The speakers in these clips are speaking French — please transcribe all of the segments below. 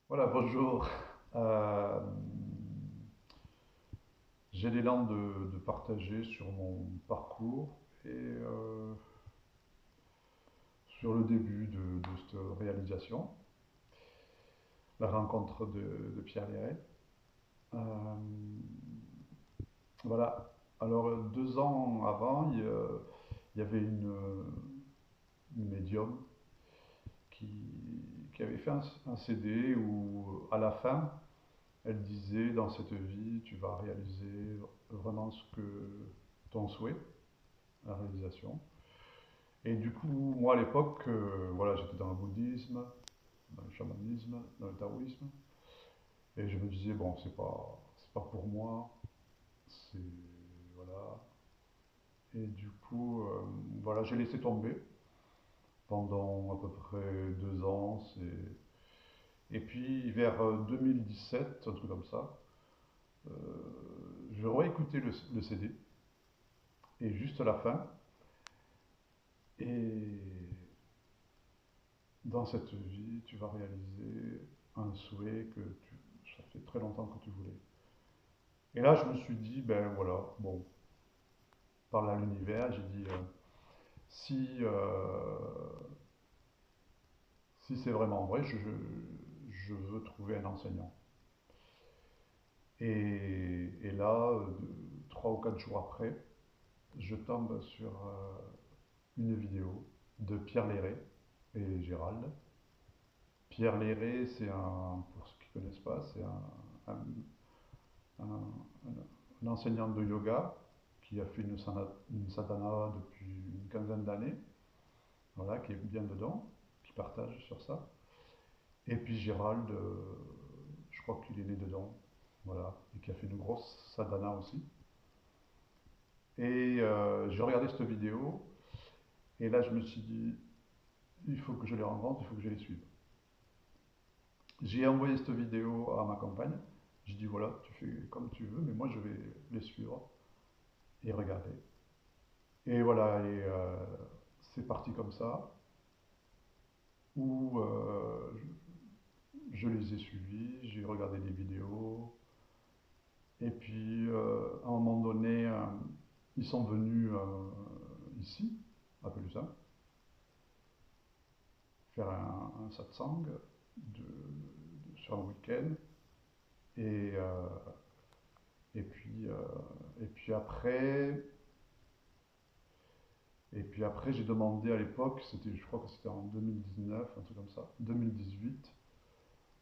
Voilà, bonjour. Euh, j'ai l'élan de partager sur mon parcours et sur le début de cette réalisation, la rencontre de Pierre Léret. Euh, voilà. Alors, 2 ans avant, il y avait une médium qui, qui avait fait un CD où, à la fin, elle disait, dans cette vie, tu vas réaliser vraiment ce que ton souhait, la réalisation. Et du coup, moi à l'époque, voilà, j'étais dans le bouddhisme, dans le chamanisme, dans le taoïsme, et je me disais, bon, c'est pas pour moi, c'est, voilà. Et du coup, voilà, j'ai laissé tomber pendant à peu près 2 ans. Et puis vers 2017, un truc comme ça, euh, je réécoutais le CD, et juste à la fin, et dans cette vie, tu vas réaliser un souhait ça fait très longtemps que tu voulais. Et là, je me suis dit, ben voilà, bon, par là l'univers, j'ai dit, si, si c'est vraiment vrai, je veux trouver un enseignant. Et là, 3 ou 4 jours après, je tombe sur une vidéo de Pierre Léré et Gérald. Pierre Léré, pour ceux qui ne connaissent pas, c'est un enseignant de yoga qui a fait une sadhana depuis une quinzaine d'années, voilà, qui est bien dedans, qui partage sur ça. Et puis Gérald, je crois qu'il est né dedans, voilà, et qui a fait une grosse sadhana aussi. Et j'ai regardé cette vidéo, et là je me suis dit, il faut que je les rencontre, il faut que je les suive. J'ai envoyé cette vidéo à ma compagne, j'ai dit voilà, tu fais comme tu veux, mais moi je vais les suivre et regarder. Et voilà, et c'est parti comme ça, où je les ai suivis, j'ai regardé des vidéos, et puis à un moment donné, ils sont venus ici, à Pelusa, faire un satsang sur un week-end, et, euh, et, puis, euh, et puis après, j'ai demandé à l'époque, je crois que c'était en 2019, un truc comme ça, 2018,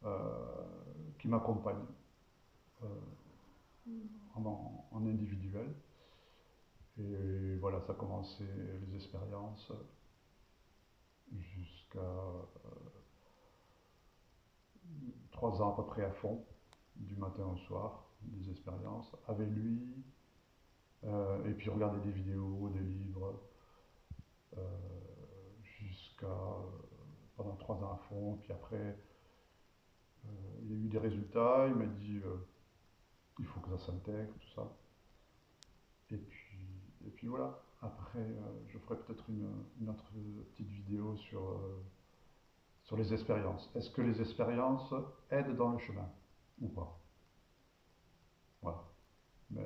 euh, qui m'accompagne euh, en individuel. Et voilà, ça a commencé les expériences jusqu'à 3 ans à peu près à fond, du matin au soir, des expériences avec lui, et puis regarder des vidéos, des livres, euh, jusqu'à pendant 3 ans à fond. Puis après, il y a eu des résultats, il m'a dit il faut que ça s'intègre, tout ça. Et puis, et puis voilà. Après, je ferai peut-être une autre petite vidéo sur les expériences. Est-ce que les expériences aident dans le chemin ou pas? Voilà. Mais